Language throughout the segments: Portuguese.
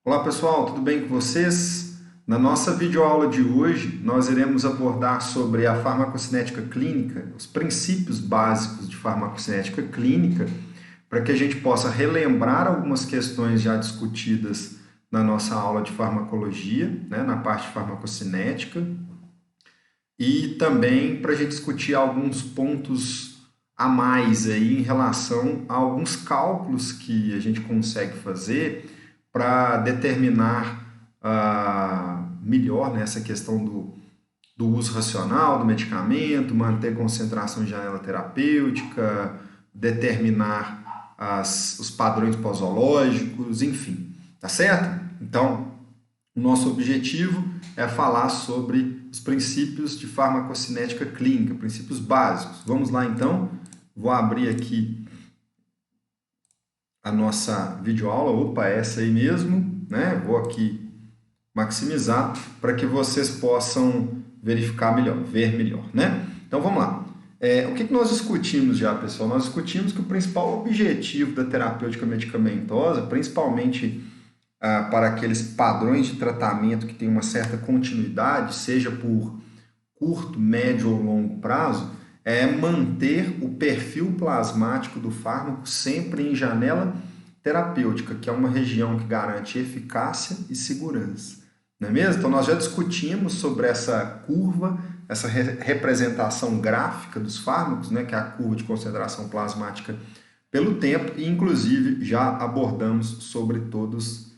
Olá pessoal, tudo bem com vocês? Na nossa videoaula de hoje, nós iremos abordar sobre a farmacocinética clínica, os princípios básicos de farmacocinética clínica, para que a gente possa relembrar algumas questões já discutidas na nossa aula de farmacologia, né, na parte de farmacocinética, e também para a gente discutir alguns pontos a mais aí em relação a alguns cálculos que a gente consegue fazer para determinar melhor, né, essa questão do uso racional do medicamento, manter concentração em janela terapêutica, determinar os padrões posológicos, enfim, tá certo? Então, o nosso objetivo é falar sobre os princípios de farmacocinética clínica, princípios básicos. Vamos lá então, vou abrir aqui a nossa videoaula, opa, essa aí mesmo, né? Vou aqui maximizar para que vocês possam verificar melhor, ver melhor, né? Então vamos lá. O que nós discutimos já, pessoal? Nós discutimos que o principal objetivo da terapêutica medicamentosa, principalmente para aqueles padrões de tratamento que têm uma certa continuidade, seja por curto, médio ou longo prazo, é manter o perfil plasmático do fármaco sempre em janela terapêutica, que é uma região que garante eficácia e segurança. Não é mesmo? Então, nós já discutimos sobre essa curva, essa representação gráfica dos fármacos, né, que é a curva de concentração plasmática pelo tempo, e inclusive já abordamos sobre todos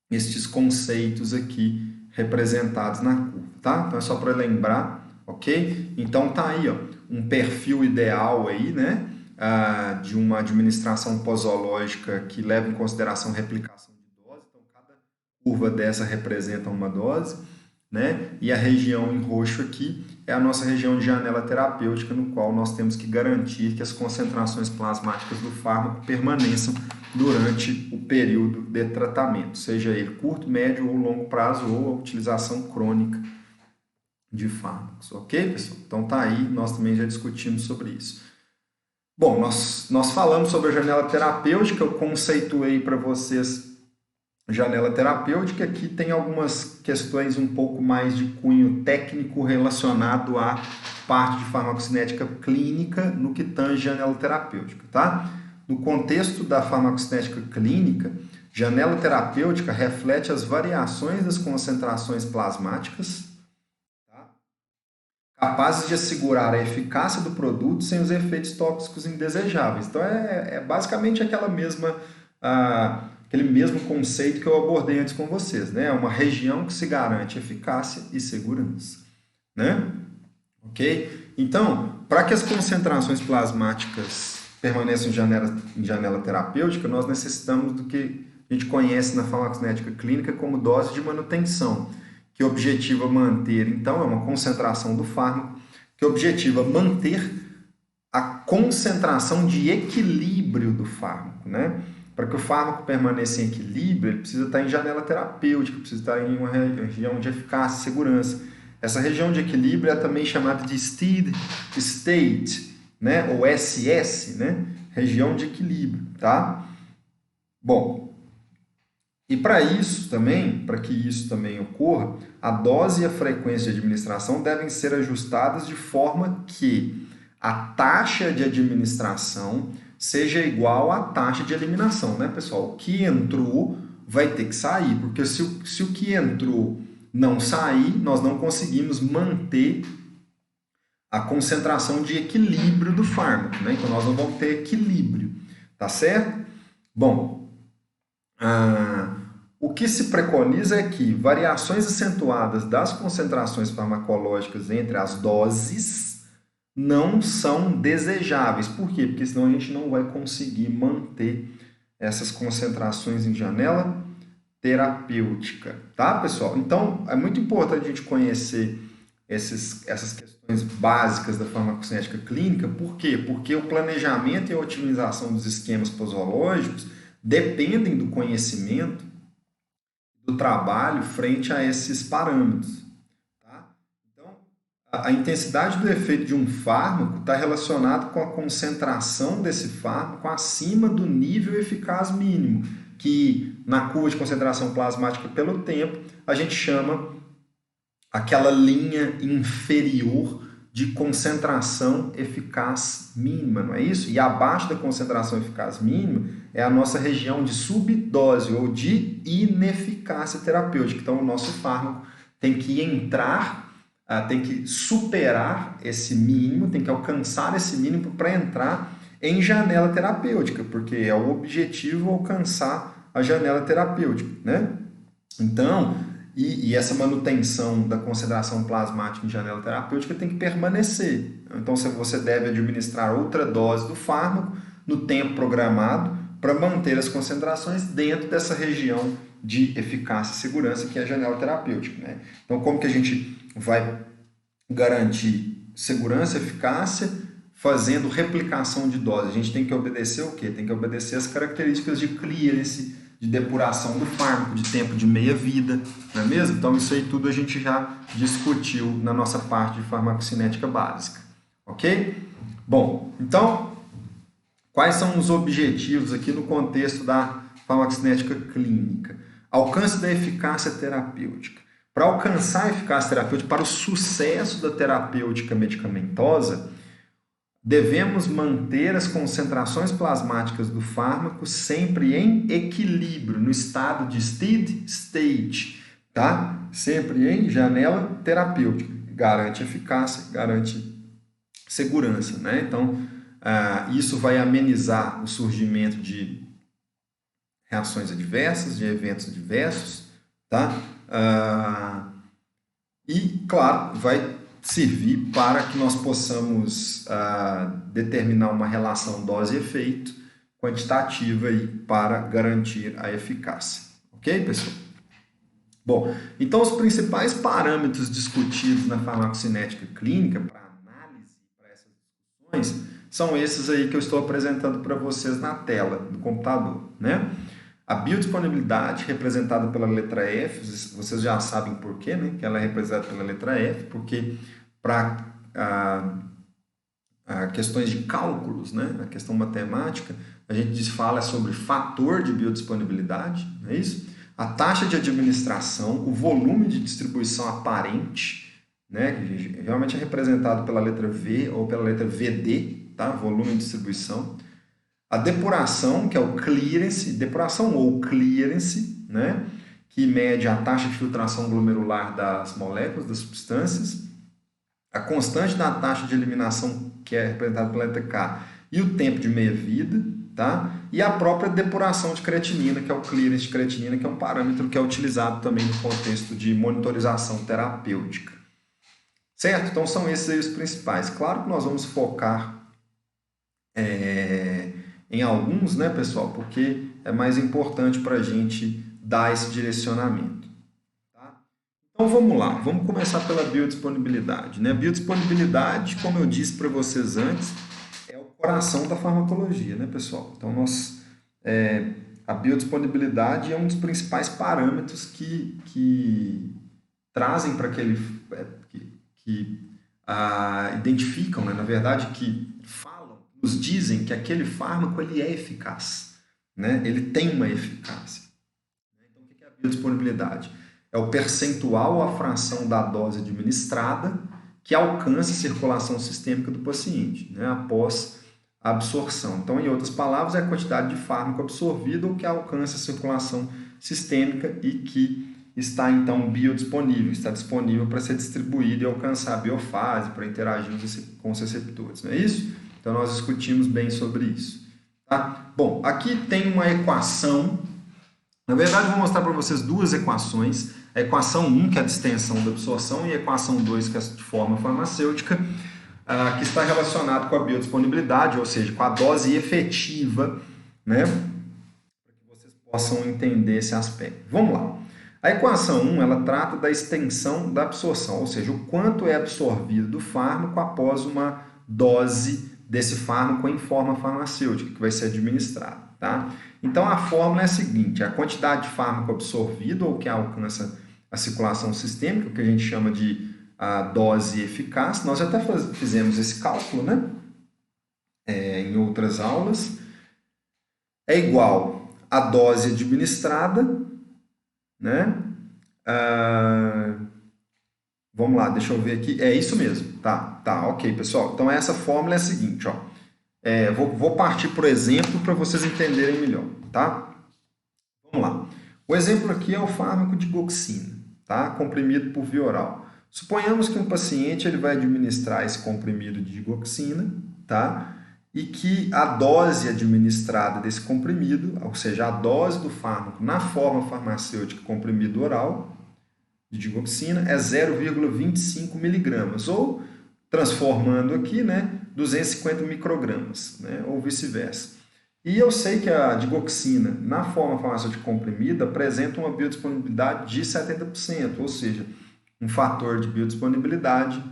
estes conceitos aqui representados na curva, tá? Então, é só para lembrar, ok? Então, tá aí, ó, um perfil ideal aí, né, de uma administração posológica que leva em consideração replicação de dose. Então, cada curva dessa representa uma dose, né? E a região em roxo aqui é a nossa região de janela terapêutica, no qual nós temos que garantir que as concentrações plasmáticas do fármaco permaneçam durante o período de tratamento, seja ele curto, médio ou longo prazo, ou a utilização crônica de fármacos, ok, pessoal? Então tá aí, nós também já discutimos sobre isso. Bom, nós falamos sobre a janela terapêutica, eu conceituei para vocês janela terapêutica. Aqui tem algumas questões um pouco mais de cunho técnico relacionado à parte de farmacocinética clínica no que tange janela terapêutica, tá? No contexto da farmacocinética clínica, janela terapêutica reflete as variações das concentrações plasmáticas, tá, capazes de assegurar a eficácia do produto sem os efeitos tóxicos indesejáveis. Então, é basicamente aquele mesmo conceito que eu abordei antes com vocês, né? É uma região que se garante eficácia e segurança, né? Ok? Então, para que as concentrações plasmáticas permaneçam em janela terapêutica, nós necessitamos do que a gente conhece na farmacocinética clínica como dose de manutenção, que objetiva manter, então, é uma concentração do fármaco, que objetiva manter a concentração de equilíbrio do fármaco, né? Para que o fármaco permaneça em equilíbrio, ele precisa estar em janela terapêutica, precisa estar em uma região de eficácia e segurança. Essa região de equilíbrio é também chamada de steady state, né? Ou SS, né? Região de equilíbrio, tá? Bom, e para isso também, para que isso também ocorra, a dose e a frequência de administração devem ser ajustadas de forma que a taxa de administração seja igual à taxa de eliminação, né, pessoal? O que entrou vai ter que sair, porque se o que entrou não sair, nós não conseguimos manter a concentração de equilíbrio do fármaco, né? Então, nós não vamos ter equilíbrio, tá certo? Bom, o que se preconiza é que variações acentuadas das concentrações farmacológicas entre as doses não são desejáveis. Por quê? Porque senão a gente não vai conseguir manter essas concentrações em janela terapêutica, tá, pessoal? Então, é muito importante a gente conhecer essas questões básicas da farmacocinética clínica. Por quê? Porque o planejamento e a otimização dos esquemas posológicos dependem do conhecimento do trabalho frente a esses parâmetros. A intensidade do efeito de um fármaco está relacionado com a concentração desse fármaco acima do nível eficaz mínimo, que na curva de concentração plasmática pelo tempo, a gente chama aquela linha inferior de concentração eficaz mínima, não é isso? E abaixo da concentração eficaz mínima é a nossa região de subdose ou de ineficácia terapêutica. Então, o nosso fármaco tem que entrar, tem que superar esse mínimo, tem que alcançar esse mínimo para entrar em janela terapêutica, porque é o objetivo alcançar a janela terapêutica, né? Então, e essa manutenção da concentração plasmática em janela terapêutica tem que permanecer. Então, você deve administrar outra dose do fármaco no tempo programado para manter as concentrações dentro dessa região de eficácia e segurança que é a janela terapêutica, né? Então, como que a gente vai garantir segurança e eficácia fazendo replicação de dose? A gente tem que obedecer o quê? Tem que obedecer as características de clearance, de depuração do fármaco, de tempo de meia-vida, não é mesmo? Então, isso aí tudo a gente já discutiu na nossa parte de farmacocinética básica, ok? Bom, então, quais são os objetivos aqui no contexto da farmacocinética clínica? Alcance da eficácia terapêutica. Para alcançar a eficácia terapêutica, para o sucesso da terapêutica medicamentosa, devemos manter as concentrações plasmáticas do fármaco sempre em equilíbrio, no estado de steady state, tá? Sempre em janela terapêutica. Garante eficácia, garante segurança, né? Então, isso vai amenizar o surgimento de reações adversas, de eventos adversos, tá? E, claro, vai servir para que nós possamos determinar uma relação dose-efeito quantitativa aí para garantir a eficácia. Ok, pessoal? Bom, então os principais parâmetros discutidos na farmacocinética clínica para análise para essas discussões são esses aí que eu estou apresentando para vocês na tela do computador, né? A biodisponibilidade, representada pela letra F, vocês já sabem por quê, né? Que ela é representada pela letra F, porque para questões de cálculos, né? A questão matemática, a gente fala sobre fator de biodisponibilidade, não é isso? A taxa de administração, o volume de distribuição aparente, né? Que realmente é representado pela letra V ou pela letra VD, tá? Volume de distribuição. A depuração, que é o clearance, depuração ou clearance, né? Que mede a taxa de filtração glomerular das moléculas, das substâncias. A constante da taxa de eliminação, que é representada pela letra K, e o tempo de meia-vida, tá? E a própria depuração de creatinina, que é o clearance de creatinina, que é um parâmetro que é utilizado também no contexto de monitorização terapêutica. Certo? Então, são esses aí os principais. Claro que nós vamos focar em alguns, né, pessoal? Porque é mais importante para a gente dar esse direcionamento. Tá? Então vamos lá, vamos começar pela biodisponibilidade, né? Biodisponibilidade, como eu disse para vocês antes, é o coração da farmacologia, né, pessoal? Então a biodisponibilidade é um dos principais parâmetros que trazem para aquele identificam, né, na verdade, que nos dizem que aquele fármaco ele é eficaz, né? Ele tem uma eficácia. Então, o que é a biodisponibilidade? É o percentual ou a fração da dose administrada que alcança a circulação sistêmica do paciente, né? Após a absorção. Então, em outras palavras, é a quantidade de fármaco absorvido ou que alcança a circulação sistêmica e que está, então, biodisponível, está disponível para ser distribuído e alcançar a biofase, para interagir com os receptores, não é isso? Então, nós discutimos bem sobre isso. Tá? Bom, aqui tem uma equação. Na verdade, eu vou mostrar para vocês duas equações. A equação 1, que é a distensão da absorção, e a equação 2, que é de forma farmacêutica, que está relacionado com a biodisponibilidade, ou seja, com a dose efetiva, né? Para que vocês possam entender esse aspecto. Vamos lá. A equação 1, ela trata da extensão da absorção, ou seja, o quanto é absorvido do fármaco após uma dose desse fármaco em forma farmacêutica, que vai ser administrado, tá? Então, a fórmula é a seguinte, a quantidade de fármaco absorvido, ou que alcança a circulação sistêmica, que a gente chama de dose eficaz, nós já até fizemos esse cálculo, né? Em outras aulas, é igual a dose administrada, né? Vamos lá, deixa eu ver aqui. É isso mesmo. Tá, ok, pessoal. Então, essa fórmula é a seguinte, ó. Vou partir por exemplo para vocês entenderem melhor, tá? Vamos lá. O exemplo aqui é o fármaco digoxina, tá? Comprimido por via oral. Suponhamos que um paciente ele vai administrar esse comprimido de digoxina, tá? E que a dose administrada desse comprimido, ou seja, a dose do fármaco na forma farmacêutica comprimido oral de digoxina é 0,25 miligramas, ou transformando aqui, né, 250 microgramas, né, ou vice-versa. E eu sei que a digoxina, na forma farmacêutica comprimida, apresenta uma biodisponibilidade de 70%, ou seja, um fator de biodisponibilidade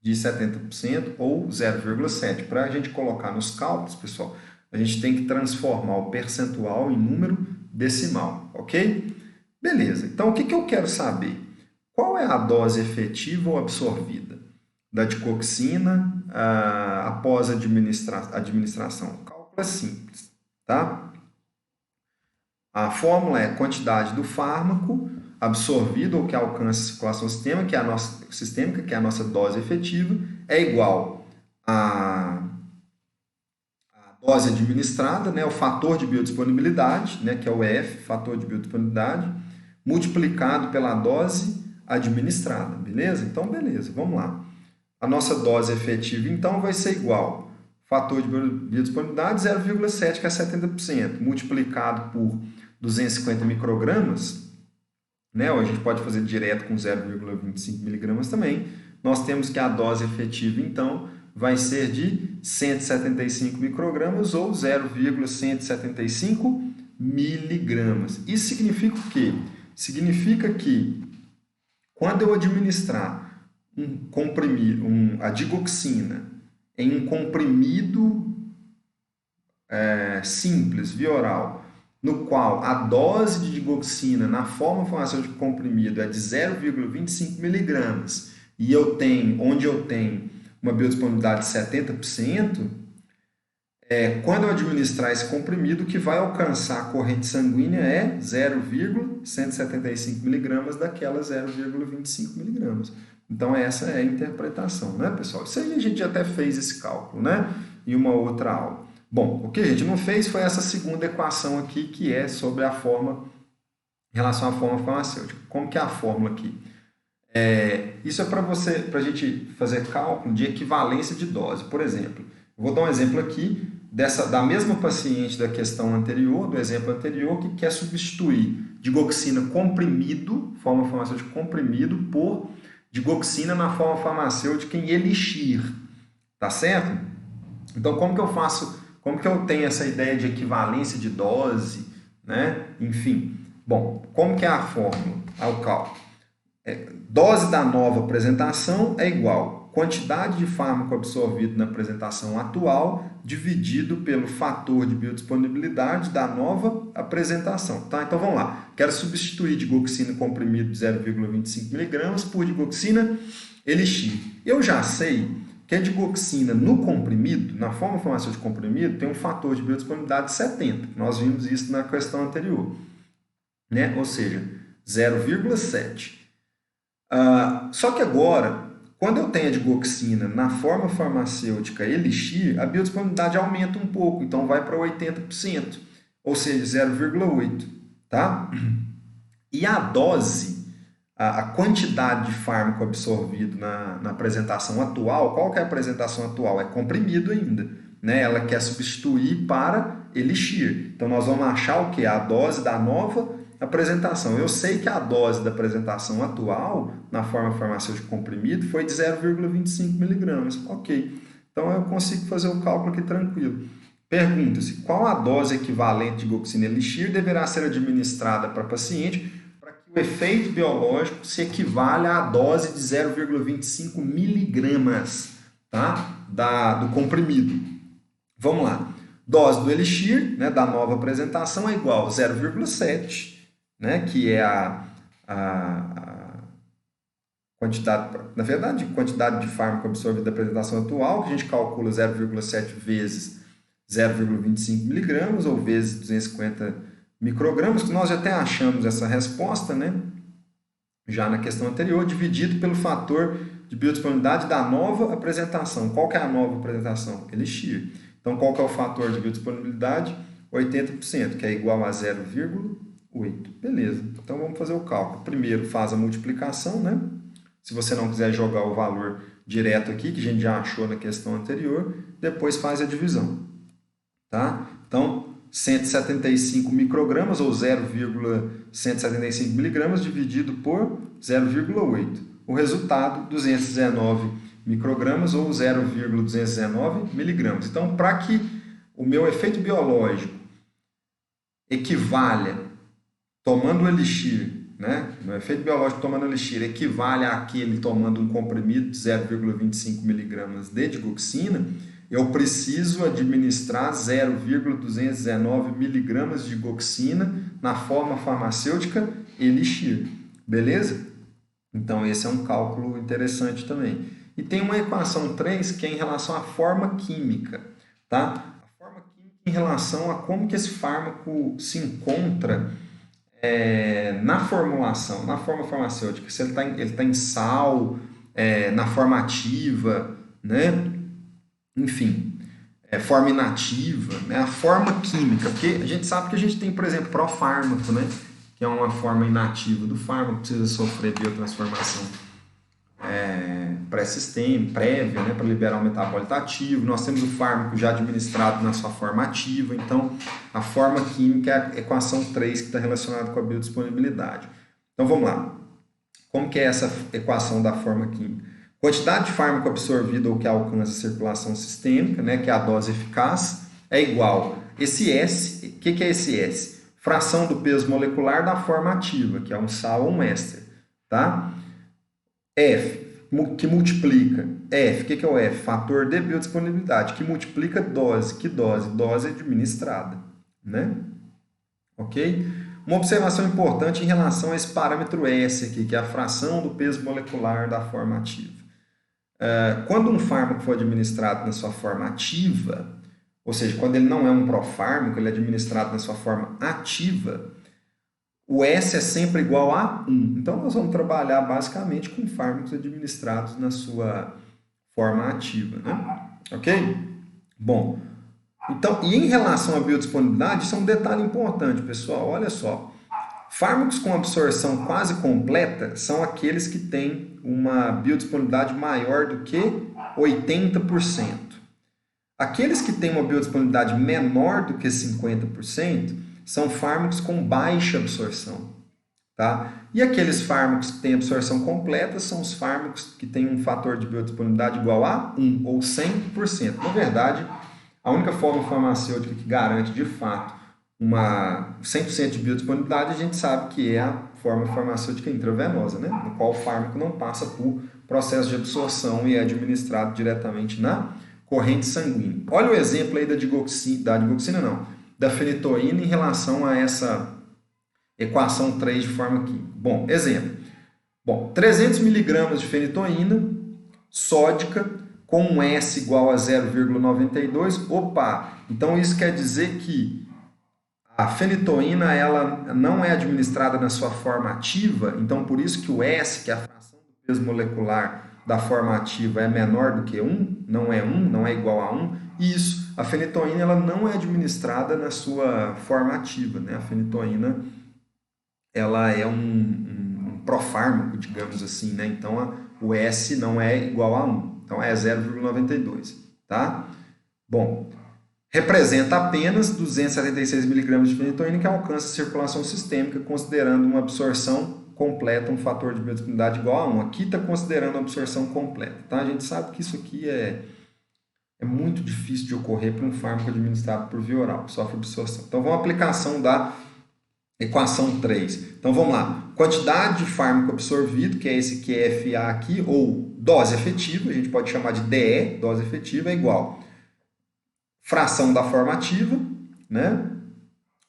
de 70% ou 0,7. Para a gente colocar nos cálculos, pessoal, a gente tem que transformar o percentual em número decimal, ok? Beleza, então o que eu quero saber? Qual é a dose efetiva ou absorvida da digoxina após a administração? O cálculo é simples, tá? A fórmula é a quantidade do fármaco absorvido ou que alcança a circulação sistêmica, que é a nossa dose efetiva, é igual a dose administrada, né, o fator de biodisponibilidade, né, que é o F, fator de biodisponibilidade, multiplicado pela dose administrada, beleza? Então, beleza, vamos lá. A nossa dose efetiva, então, vai ser igual fator de biodisponibilidade 0,7, que é 70%, multiplicado por 250 microgramas, né? Ou a gente pode fazer direto com 0,25 miligramas também. Nós temos que a dose efetiva, então, vai ser de 175 microgramas ou 0,175 miligramas. Isso significa o quê? Significa que quando eu administrar a digoxina em um comprimido simples, via oral, no qual a dose de digoxina na forma farmacêutica de comprimido é de 0,25 miligramas e onde eu tenho uma biodisponibilidade de 70%, quando eu administrar esse comprimido, o que vai alcançar a corrente sanguínea é 0,175 miligramas daquela 0,25 miligramas. Então, essa é a interpretação, né, pessoal? Isso aí a gente até fez esse cálculo, né? Em uma outra aula. Bom, o que a gente não fez foi essa segunda equação aqui, que é sobre a forma, em relação à forma farmacêutica. Como que é a fórmula aqui? Isso é para a gente fazer cálculo de equivalência de dose. Por exemplo, eu vou dar um exemplo aqui da mesma paciente da questão anterior, do exemplo anterior, que quer substituir digoxina comprimido, forma farmacêutica comprimido, por digoxina na forma farmacêutica em elixir. Tá certo? Então, como que eu faço? Como que eu tenho essa ideia de equivalência de dose, né? Enfim, bom, como que é a fórmula? O cálculo. Dose da nova apresentação é igual quantidade de fármaco absorvido na apresentação atual dividido pelo fator de biodisponibilidade da nova apresentação. Tá? Então, vamos lá. Quero substituir digoxina comprimido de 0,25 mg por digoxina elixir. Eu já sei que a digoxina no comprimido, na forma farmacêutica de comprimido, tem um fator de biodisponibilidade de 70. Nós vimos isso na questão anterior. Né? Ou seja, 0,7. Só que agora, quando eu tenho a digoxina na forma farmacêutica elixir, a biodisponibilidade aumenta um pouco, então vai para 80%, ou seja, 0,8. Tá? E a dose, a quantidade de fármaco absorvido na apresentação atual, qual que é a apresentação atual? É comprimido ainda. Né? Ela quer substituir para elixir. Então, nós vamos achar o que? A dose da nova apresentação. Eu sei que a dose da apresentação atual, na forma farmacêutica comprimido, foi de 0,25 miligramas. Ok. Então, eu consigo fazer o cálculo aqui tranquilo. Pergunta-se, qual a dose equivalente de digoxina elixir deverá ser administrada para paciente para que o efeito biológico se equivalha à dose de 0,25 miligramas, tá? Do comprimido. Vamos lá. Dose do elixir, né, da nova apresentação, é igual a 0,7, né, que é a quantidade, na verdade, quantidade de fármaco absorvido da apresentação atual, que a gente calcula 0,7 vezes 0,25 miligramas ou vezes 250 microgramas, que nós já até achamos essa resposta, né? Já na questão anterior, dividido pelo fator de biodisponibilidade da nova apresentação. Qual que é a nova apresentação? Elixir. Então, qual que é o fator de biodisponibilidade? 80%, que é igual a 0,8. Beleza. Então, vamos fazer o cálculo. Primeiro, faz a multiplicação, né? Se você não quiser jogar o valor direto aqui, que a gente já achou na questão anterior, depois faz a divisão. Tá? Então, 175 microgramas, ou 0,175 miligramas, dividido por 0,8. O resultado, 219 microgramas, ou 0,219 miligramas. Então, para que o meu efeito biológico equivalha, tomando o elixir, né? O meu efeito biológico tomando elixir equivale àquele tomando um comprimido de 0,25 miligramas de digoxina, eu preciso administrar 0,219 miligramas de digoxina na forma farmacêutica elixir. Beleza? Então, esse é um cálculo interessante também. E tem uma equação 3 que é em relação à forma química. Tá? A forma química em relação a como que esse fármaco se encontra na formulação, na forma farmacêutica. Se ele tá em sal, na forma ativa, né? Enfim, forma inativa, né? A forma química, porque a gente sabe que a gente tem, por exemplo, profármaco, né? Que é uma forma inativa do fármaco, precisa sofrer biotransformação pré-sistêmica, prévia, né? Para liberar um metabólito ativo. Nós temos o fármaco já administrado na sua forma ativa, então a forma química é a equação 3 que está relacionada com a biodisponibilidade. Então vamos lá. Como que é essa equação da forma química? Quantidade de fármaco absorvido ou que alcança a circulação sistêmica, né, que é a dose eficaz, é igual. Esse S, o que é esse S? Fração do peso molecular da forma ativa, que é um sal ou um éster. Tá? F, que multiplica. F, o que é o F? Fator de biodisponibilidade, que multiplica dose. Que dose? Dose administrada. Né? Ok? Uma observação importante em relação a esse parâmetro S aqui, que é a fração do peso molecular da forma ativa. Quando um fármaco for administrado na sua forma ativa, ou seja, quando ele não é um profármaco, ele é administrado na sua forma ativa, o S é sempre igual a 1. Então, nós vamos trabalhar basicamente com fármacos administrados na sua forma ativa. Né? Ok? Bom, então, e em relação à biodisponibilidade, isso é um detalhe importante, pessoal. Olha só. Fármacos com absorção quase completa são aqueles que têm uma biodisponibilidade maior do que 80%. Aqueles que têm uma biodisponibilidade menor do que 50% são fármacos com baixa absorção. Tá? E aqueles fármacos que têm absorção completa são os fármacos que têm um fator de biodisponibilidade igual a 1 ou 100%. Na verdade, a única forma farmacêutica que garante de fato uma 100% de biodisponibilidade, a gente sabe que é a forma farmacêutica intravenosa, né? No qual o fármaco não passa por processo de absorção e é administrado diretamente na corrente sanguínea. Olha o exemplo aí da fenitoína em relação a essa equação 3 de forma química. Bom, exemplo. 300 mg de fenitoína sódica com um S igual a 0,92. Opa! Então isso quer dizer que a fenitoína ela não é administrada na sua forma ativa, então por isso que o S, que é a fração do peso molecular da forma ativa, é menor do que 1, não é igual a 1. Isso, a fenitoína ela não é administrada na sua forma ativa, né? A fenitoína ela é um profármaco, digamos assim, né? Então o S não é igual a 1, então é 0,92, tá? Bom, representa apenas 276 mg de fenitoína que alcança a circulação sistêmica, considerando uma absorção completa, um fator de biodisponibilidade igual a 1. Aqui está considerando a absorção completa. Tá? A gente sabe que isso aqui é muito difícil de ocorrer para um fármaco administrado por via oral, que sofre absorção. Então, vamos à aplicação da equação 3. Então, vamos lá. Quantidade de fármaco absorvido, que é esse QFA aqui, ou dose efetiva, a gente pode chamar de DE, dose efetiva, é igual fração da forma ativa, né,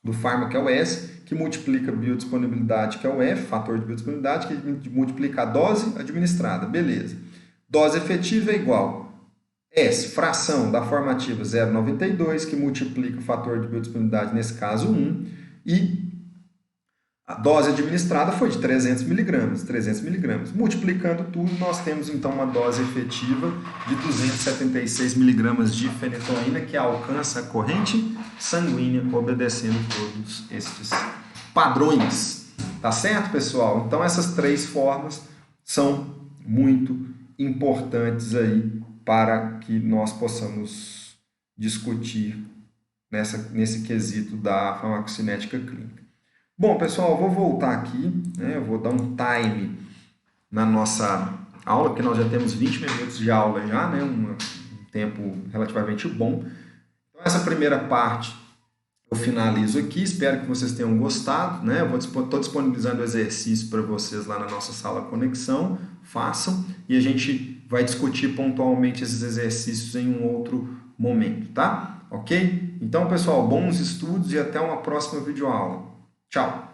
do fármaco, que é o S, que multiplica a biodisponibilidade, que é o F, fator de biodisponibilidade, que multiplica a dose administrada. Beleza. Dose efetiva é igual S, fração da formativa 0,92, que multiplica o fator de biodisponibilidade, nesse caso 1, e a dose administrada foi de 300 miligramas. Multiplicando tudo, nós temos então uma dose efetiva de 276 miligramas de fenitoína, que alcança a corrente sanguínea, obedecendo todos estes padrões. Tá certo, pessoal? Então essas 3 formas são muito importantes aí para que nós possamos discutir nesse quesito da farmacocinética clínica. Bom, pessoal, eu vou voltar aqui, né? Eu vou dar um time na nossa aula, porque nós já temos 20 minutos de aula já, né? Um tempo relativamente bom. Então, essa primeira parte eu finalizo aqui, espero que vocês tenham gostado, né? Eu estou disponibilizando o exercício para vocês lá na nossa sala Conexão, façam, e a gente vai discutir pontualmente esses exercícios em um outro momento, tá? Ok? Então, pessoal, bons estudos e até uma próxima videoaula. Tchau!